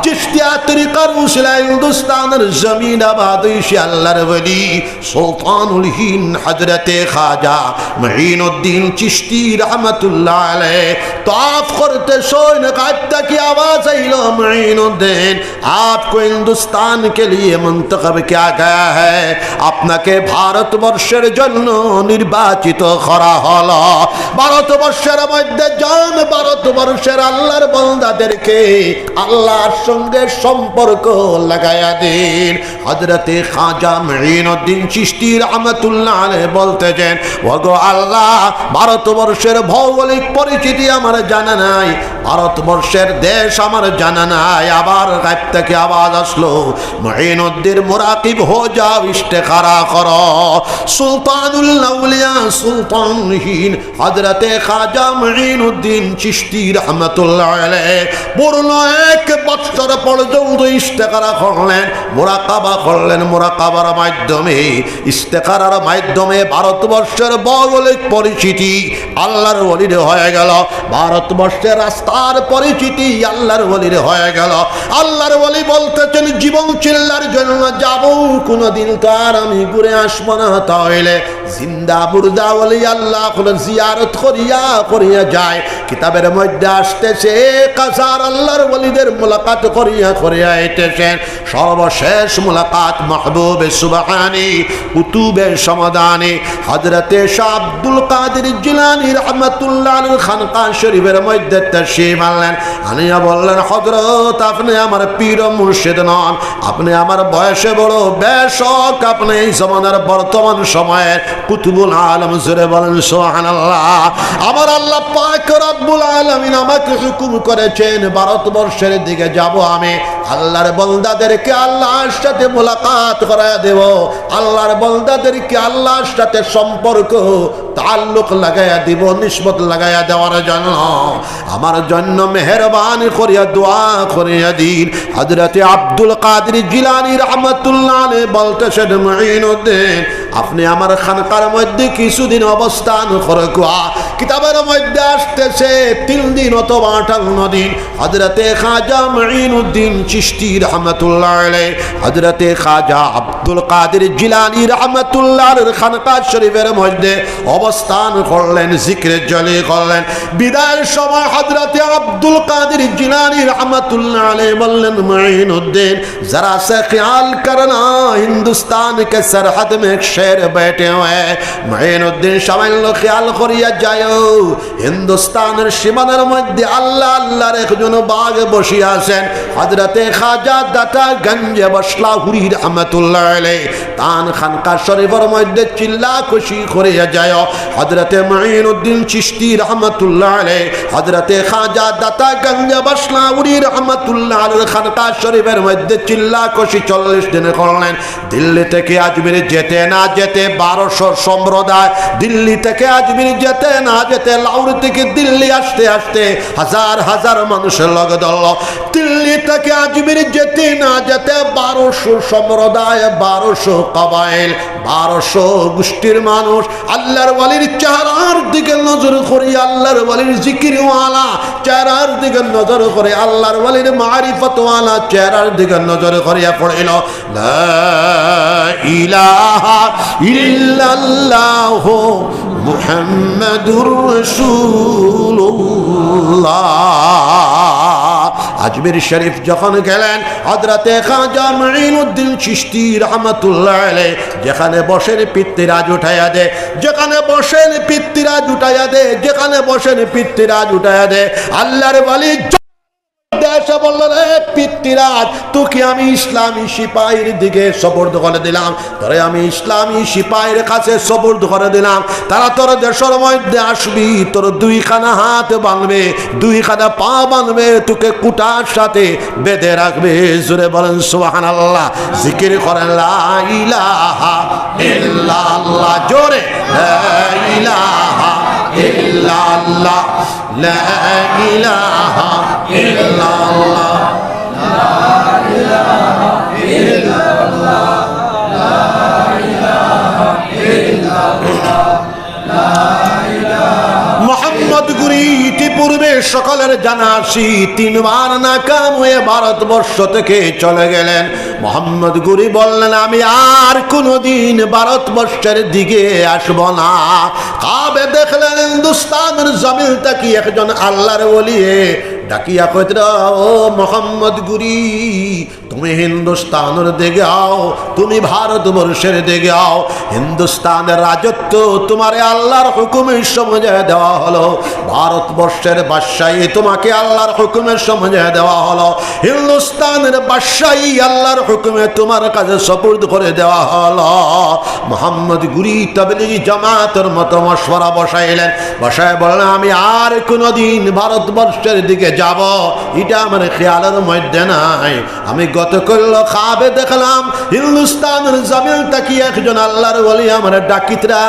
চিশতিয়া তরিকার উসিলা হিন্দুস্তানের জমিন আবাদ হইছে আল্লাহর ওলি সুলতানুল হিন্দ হযরতে খাজা মুঈনুদ্দিন চিশতি রাহমাতুল্লাহ আলাইহি। তাওয়াফ করতে শোন কাঁদতে কি আওয়াজ আইলো, মুঈনুদ্দিন आपको हिंदुस्तान के लिए मुंतखब किया गया है, আপনাকে ভারতবর্ষের জন্য নির্বাচিত করা হলো। ভারতবর্ষের মধ্যে যান, ভারতবর্ষের আল্লাহর বান্দাদেরকে আল্লাহর সঙ্গে সম্পর্ক লাগায়া দিন। হযরতে খাজা মুঈনুদ্দিন চিশতি রাহমাতুল্লাহ আলাইহি বলতেছেন, ওগো আল্লাহ, ভারতবর্ষের ভৌগোলিক পরিচিতি আমার জানা নাই, ভারতবর্ষের দেশ আমার জানা নাই। আবার গায়ব থেকে আওয়াজ আসলো, মুঈনুদ্দিন মুরাকিব হো যাও, ইস্তেখারা করো। সুলতানুল আউলিয়া সুলতানুল হিন্দ হযরতে খাজা মুঈনুদ্দিন চিশতি রাহমাতুল্লাহ আলাইহি পূর্ণ 1 বছর পর্যন্ত ইস্তেখারা করলেন, মুরাকাবা করলেন। মুরাকাবার মাধ্যমে, ইস্তেখারার মাধ্যমে ভারতবর্ষের ভৌগোলিক পরিচিতি আল্লাহর ওলির হয়ে গেল, ভারতবর্ষের রাস্তার পরিচিতি আল্লাহর ওলির হয়ে গেল। আল্লাহর ওলি বলতেছেন, জীবন চিল্লার জন্য যাব, কোনদিন তো আর আমি ঘুরে আসবো না, তাহলে জিন্দা মুর্দা ওলি আল্লাহ কোন জিয়ারত করিয়া করিয়া যায়। কিতাবের মধ্যে আসতেছে 1000 আল্লাহর ওলিদের মুলাকাত করিয়া করিয়া আইতেছেন। সর্বশেষ মুলাকাত মাহবুবে সুবহানী কুতুবের সমাধানে হযরতে শাহ আব্দুল কাদের জিলানী রাহমাতুল্লাহ আলাইহি খানকা শরীফের মধ্যে তাশরীফ আনলেন। আনিয়া বললেন, হযরত আপনি আমার পীর ও মুর্শিদ নন, আপনি আমার বয়সে বড়, বেশক আপনি এই জমানার বর্তমান সময়ের কুতুবুল আলম। জোরে বলেন সুবহানাল্লাহ। আমার আল্লাহ পাক রব্বুল আলামিন আমাকে হুকুম করেছেন ভারতবর্ষের দিকে যাব, আমি আল্লাহর বান্দাদেরকে আল্লাহর সাথে মুলাকাত করায় দেব, আল্লাহর বান্দাদেরকে আল্লাহর সাথে সম্পর্ক তাল্লুক লাগাইয়া দিব, নিসবত লাগাইয়া দেওয়ার জন্য আমার জন্য মেহেরবানি করিয়া দোয়া করিয়া দিন। হযরতে আব্দুল কাদের জিলানী রাহমাতুল্লাহ আলাইহি বলতেছেন, মুঈনুদ্দিন আপনি আমার খানকার মধ্যে কিছুদিন অবস্থান করুয়া। কিতাবের মধ্যে আসতেছে 3 দিন অথবা 58 দিন। হযরতে খাজা মুঈনুদ্দিন চিশতি রাহমাতুল্লাহ আলাইহি হযরতে খাজা আব্দুল কাদের জিলানী রাহমাতুল্লাহ আলাইহির খানকা শরীফের মধ্যে অবস্থান করলেন, জিকির জলি করলেন। বিদায়ের সময় হযরতে আব্দুল কাদের জিলানী রাহমাতুল্লাহ আলাইহি বললেন, মুঈনুদ্দিন जरा से ख्याल करना, हिंदुस्तान के सरहद में एक शेर बैठे हुए, মুঈনুদ্দিন সামান্য খেয়াল করিয়া যায়, হিন্দুস্তানের সীমানার মধ্যে আল্লাহ আল্লাহর একজন বাঘ বসিয়া আছেন। হযরতে খাজা দাতা গঞ্জে বসলাহুরি রাহমাতুল্লাহ আলাইহি তান খানকা শরীফের মধ্যে চিল্লা খুশি করিয়া যায়। হযরতে মুঈনুদ্দিন চিশতি রাহমাতুল্লাহ আলাইহি হযরতে খাজা দাতা গঞ্জে বসলাহুরি রাহমাতুল্লাহ আলাইহি খানকা শরীফের মধ্যে চিল্লা খুশি 40 দিন করলেন। দিল্লি থেকে আজমির যেতে না যেতে 1200 সম্প্রদায়, দিল্লি থেকে আজমির যেতে না যেতে, লাহোর থেকে দিল্লি আসতে আসতে হাজার হাজার মানুষের লগ দল। দিল্লি থেকে আজমির যেতে না যেতে 1200 সম্প্রদায়, 1200 কবাইল, 1200 গোষ্ঠীর মানুষ আল্লাহর ওয়ালির চেহারার দিকে নজর করে, আল্লাহর ওয়ালির জিকিরওয়ালা চেহারার দিকে নজর করে, আল্লাহর ওয়ালির মারিফতওয়ালা চেহারার দিকে নজর করিয়া পড়িল, লা ইলাহা ইল্লাল্লাহু মুহাম্মাদুর রাসূলুল্লাহ। আজমির শরীফ যখন গেলেন, হযরতে খাজা মুঈনুদ্দিন চিশতি রাহমাতুল্লাহ আলাইহি যেখানে বসেন পিতৃরাজ উঠাইয়া দে, যেখানে বসেন পিতৃরাজ উঠাইয়া দে, যেখানে বসেন পিতৃরাজ উঠাইয়া দে। আল্লাহর ওয়ালি দেশে বললেন, পিতৃরাজ তোকে আমি ইসলামী সিপাহীর দিকে সুপুর্দ করে দিলাম, তোরে আমি ইসলামী সিপাহীর কাছে সুপুর্দ করে দিলাম। তারা তোর দেশের মধ্যে আসবি, তোর 2 খানা হাত বাঁধবে, 2 খানা পা বাঁধবে, তোকে কুটার সাথে বেঁধে রাখবে। জোরে বলেন সুবহানাল্লাহ, জিকির করেন লা ইলাহা ইল্লাল্লাহ, জোরে লা ইলাহা ইল্লাল্লাহ, লা ইলাহা ইল্লাল্লাহ, লা ইলাহা ইল্লাল্লাহ, লা ইলাহা ইল্লাল্লাহ, লা ইলাহা। মুহাম্মদ গুরি টিপু পূর্বে সকলের জানাসি তিনবার নাকাম হয়ে ভারতবর্ষ থেকে চলে গেলেন। মোহাম্মদ গুরি বললেন, আমি আর কোনোদিন ভারতবর্ষের দিকে আসব না। কাবে দেখলেন হিন্দুস্তানের জমিন তাকি একজন আল্লাহর ওলি ডাকিয়া কইতরা, ও মোহাম্মদ গুরি, তুমি হিন্দুস্তানের দিকে আও, তুমি ভারতবর্ষের দিকে আও। হিন্দুস্তানের রাজত্ব তোমারে আল্লাহর হুকুমের সমঝে দেওয়া হলো, ভারতবর্ষের বাদশাহী তোমাকে আল্লাহর হুকুমের সমঝে দেওয়া হলো, হিন্দুস্তানের বাদশাহী আল্লাহর হুকুমে তোমার কাছে সুপুর্দ করে দেওয়া হলো। মোহাম্মদ গুরি তাবলীগী জামাতের মতো মশওয়ারা বসাইলেন, বসায় বললেন, আমি আর কোনোদিন ভারতবর্ষের দিকে যাব এটা আমার খেয়ালের মধ্যে নাই। আমি গতকাল খাবে দেখলাম হিন্দুস্তানের জমিন তাকি একজন আল্লাহর ওলি আমার ডাকিতরা,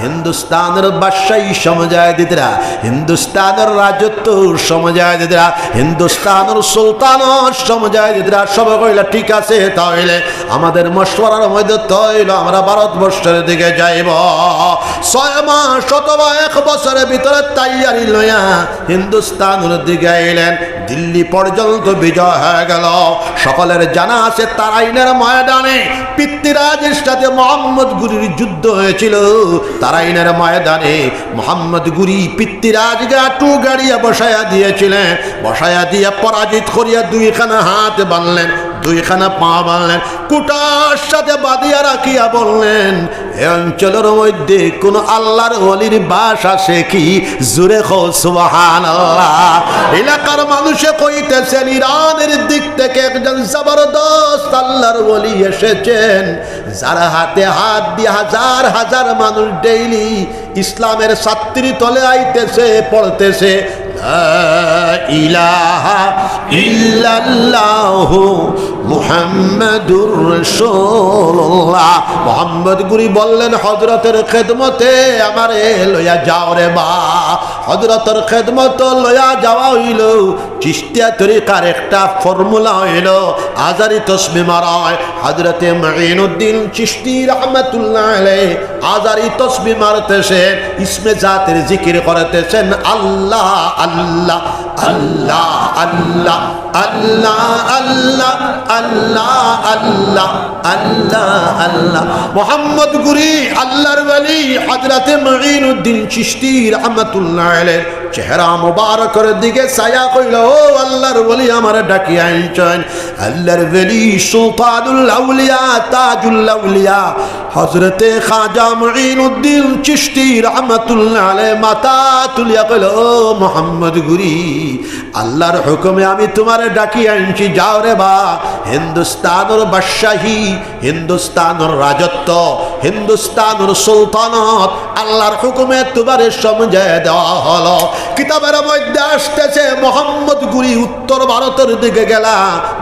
হিন্দুস্তানের বাদশাহী সমঝায় দিতরা, হিন্দুস্তানের রাজত্ব সমঝায় দিতরা, হিন্দুস্তানের সুলতানত সমঝায় দিতরা। সব কইলা ঠিক আছে, তাহলে আমাদের মশওয়ারার মধ্যে তৈল আমরা ভারতবর্ষের দিকে যাইব। 6 মাস অথবা 1 বছরের ভিতরে তৈয়ারি লইয়া হিন্দুস্তানের দিকে এলেন। দিল্লি পর্যন্ত বিজয় হয়ে গেল। সকলের জানা আছে তারাইনের ময়দানে পিতৃরাজের সাথে মোহাম্মদ গুরির যুদ্ধ হয়েছিল। তারাইনের ময়দানে মোহাম্মদ গুরি পিতৃরাজকে আটু গাড়িয়া বসায়া দিয়েছিলেন, বসায়া দিয়ে পরাজিত করিয়া 2খানা হাত বাঁধলেন, 2খানা পা বাঁধলেন, কুটার সাথে বাঁধিয়া রাখিয়া বললেন, এ অঞ্চলের মধ্যে কোন আল্লাহর ওলির বাস আছে কি? জোরে খো সুবহানাল্লাহ। এলাকার মানুষে কইতেছেন ইরানের দিক থেকে একজন জবরদস্ত আল্লাহর ওলি এসেছেন, যার হাতে হাত দিয়ে হাজার হাজার মানুষ ডেইলি ইসলামের ছাত্রী তলে আইতেছে, পড়তেছে লা ইলাহা ইল্লাল্লাহু মুহাম্মাদুর রাসূলুল্লাহ। মোহাম্মদ গুরি বললেন, হযরতের খেদমতে আমারে লইয়া যাও রে বা। হযরতের খেদমত লইয়া যাওয়া হইল। চিশতিয়া তরিকার একটা ফর্মুলা হইল, আজারি তসবিহ মারা হয়। হযরতে মুঈনুদ্দিন চিশতি রাহমাতুল্লাহ আলাইহি আজারি তসবিহ মারতেছেন, ইসমে জাতের জিকির করতেছেন, আল্লাহ আল্লাহ আল্লাহ আল্লাহ আল্লাহ আল্লাহ আল্লাহ আল্লাহ আল্লাহ আল্লাহ। মোহাম্মদ গুরি আল্লাহর ওলি হযরতে মুঈনুদ্দিন চিশতি রাহমাতুল্লাহ আলাইহি চেহারা মুবারকের দিকে ছায়া কইল, ও আল্লাহর ওলি আমার ডাকিয়া আইছেন। আল্লাহর ওলি সুলতানুল আউলিয়া তাজুল আউলিয়া হযরতে খাজা মুঈনুদ্দিন চিশতি রাহমাতুল্লাহ আলাইহি মাথা তুলিয়া কইল, ও মোহাম্মদ গুরি, আল্লাহর হুকুমে আমি তোমারে ডাকিয়া আইছি, যাও রে বা। হিন্দুস্তানের বাদশাহী, হিন্দুস্তানের রাজত্ব, হিন্দুস্তানের সুলতানত আল্লাহর হুকুমে তোমারে সমঝায় দেওয়া হলো। কিতাবের মধ্যে আসতেছে মোহাম্মদ গুরি উত্তর ভারতের দিকে গেলা,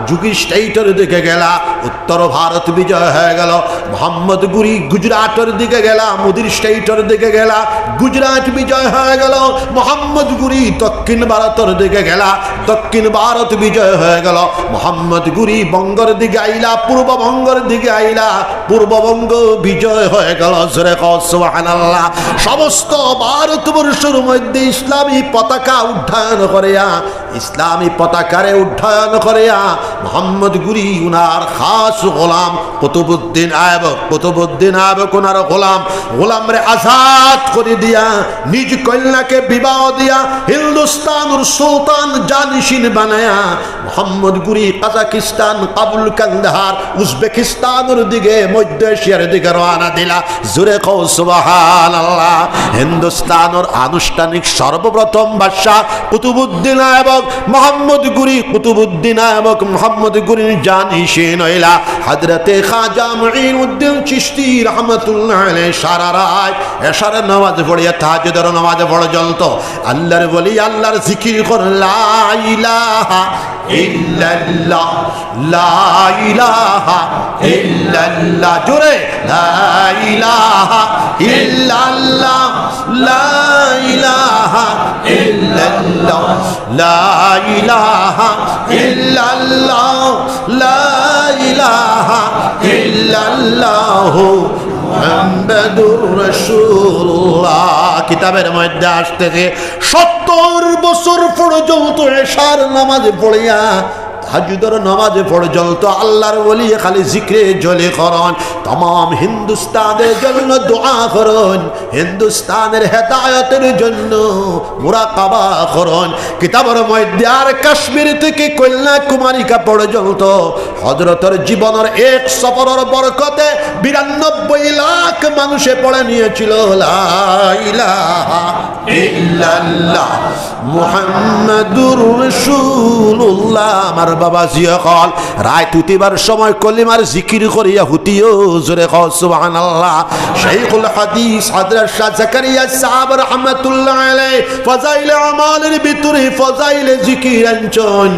যুগি স্টেটের দিকে গেলা, উত্তর ভারত বিজয় হয়ে গেল। মোহাম্মদ গুরি গুজরাটের দিকে গেলা, মুদির স্টেটের দিকে গেলা, গুজরাট বিজয় হয়ে গেল। মোহাম্মদ গুরি দক্ষিণ ভারতের দিকে গেলা, দক্ষিণ ভারত বিজয় হয়ে গেল। মোহাম্মদ গুরি বঙ্গের দিকে আইলা, পূর্ববঙ্গের দিকে আইলা, পূর্ববঙ্গ বিজয় হয়ে গেল। জোরে কও সুবহানাল্লাহ। সমস্ত ভারতবর্ষের মধ্যে ইসলামী পতাকা উড্ডয়ন করিয়া, ইসলামী পতাকারে উড্ডয়ন করিয়া মোহাম্মদ গুরি উনার খাস গোলাম কুতুবউদ্দিন আইবক, কুতুবউদ্দিন আইবক উনার গোলাম, গোলামরে আজাদ করে দিয়া নিজ কন্যাকে বিবাহ দিয়া হিন্দুস্তানের সুলতান জানিশিন বানায়া মোহাম্মদ গুরি কাজাকিস্তান, কাবুল, কান্দাহার, উজবেকিস্তানের দিকে, মধ্য এশিয়ার দিকে রওনা দিলা। জোরে কও সুবহানাল্লাহ। হিন্দুস্তানের আনুষ্ঠানিক সর্বপ্রথম বাদশা কুতুবউদ্দিন আইবক মোহাম্মদ গুরি, কুতুবউদ্দিন আইবক মোহাম্মদ গুরির জানিশিন হইলা হযরতে খাজা মুঈনুদ্দিন চিশতি রাহমাতুল্লাহ আলাইহি। সারা রাত এশারের নামাজ পড়িয়া তাহাজ্জুদের নামাজ পর্যন্ত আল্লাহর ওলি আল্লাহর জিকির করেন, লা ইলাহা ইল্লাল্লাহ লা ইলাহা ইল্লাল্লাহ। জোরে লা ইলাহা ইল্লাল্লাহ লা ইলাহা ইল্লাল্লাহ লা ইলাহা ইল্লাল্লাহ লা ইলাহা ইল্লাল্লাহ মুহাম্মাদুর রাসূলুল্লাহ। কিতাবের মধ্যে আসতেছে 70 বছর পর্যন্ত এশার নামাজ পড়িয়া তাহাজ্জুদের নামাজে পর্যন্ত আল্লাহর ওলি খালি জিক্রে জ্বলে করন, तमाम হিন্দুস্তানের জন্য দোয়া করুন, হিন্দুস্তানের হেদায়েতের জন্য মুরাকাবা করুন। কিতাবের মধ্যে আর কাশ্মীর থেকে কন্যাকুমারিকা পর্যন্ত হযরতের জীবনের এক সফরের বরকতে 92 লাখ মানুষে পড়ে নিয়েছিল লা ইলাহা ইল্লাল্লাহ মুহাম্মাদুর রাসূলুল্লাহ। আমার বাবা জিয়া কল রাত উঠিবার সময় কলিমার জিকির করিয়া হুতিও জোরে কও সুবহানাল্লাহ। শাইখুল হাদিস হযরত শাহ জাকারিয়া সাহেব রাহমাতুল্লাহ আলাইহি ফাজাইলে আমালের ভিতরে ফাজাইলে জিকির আনছেন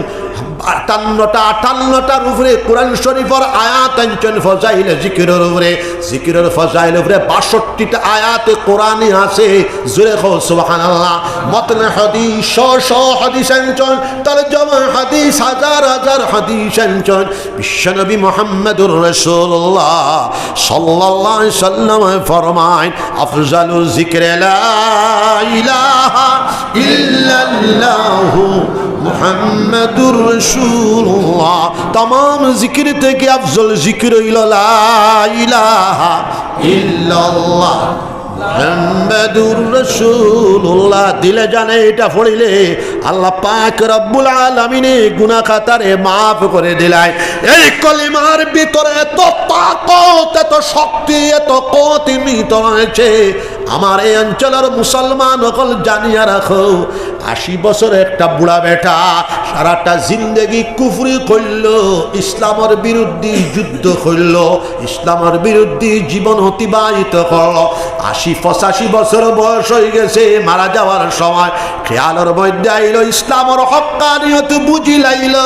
58টার উপরে কোরআন শরীফের আয়াত আনছেন ফাজাইলে জিকিরের উপরে, জিকিরের ফাজাইলের উপরে 62টা আয়াতে কোরআনে আছে জোরে কও সুবহানাল্লাহ। মতন হাদিস শ হাদিস আনছেন, তরজমা হাদিস হাজার হাজার হাদিস আনছেন। বিশ্বনবী মুহাম্মদুর রাসূলুল্লাহ সাল্লাল্লাহু আলাইহি সাল্লাম ফরমায় আফজালু যিকরি লা ইলাহা ইল্লাল্লাহু মুহাম্মাদুর রাসূলুল্লাহ। तमाम जिक्र থেকে আফজল জিকির হইল লা ইলাহা ইল্লাল্লাহ মুহাম্মাদুর রাসূলুল্লাহ। দিলে জানে এটা পড়িলে আল্লাহ পাক রব্বুল আলামিন গুনাহ খাতারে maaf করে দিলায়। এই কলিমার ভিতরে এত তাকত, এত শক্তি, এত কতিমিত রয়েছে। আমার এই অঞ্চলের মুসলমান সকল জানিয়া রাখো, 80 বছর একটা বুড়া বেটা সারাটা জিন্দেগি কুফরি করল, ইসলামের বিরুদ্ধে যুদ্ধ করল, ইসলামের বিরুদ্ধে জীবন অতিবাহিত করল। 80-85 বছর বয়স হয়ে গেছে, মারা যাওয়ার সময় খেয়ালের মধ্যে আইল ইসলামের হক্কানিয়ত বুঝি লাইল।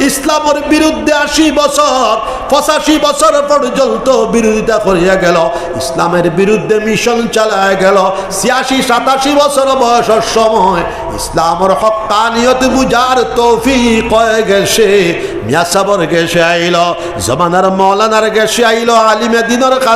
ইসলামের বিরুদ্ধে 80 বছর 85 বছর পর্যন্ত বিরোধিতা করিয়া গেল, ইসলামের বিরুদ্ধে মিশন চালায় গেল। 86-87 বছর বয়সের সময় ইসলামের হক্কানিয়ত বুঝার তৌফিক হয়ে গেছে। মিয়া সাবর গেছে আইল, জমানার মৌলানার গেছে আইল, আলিমে দিনের কাছে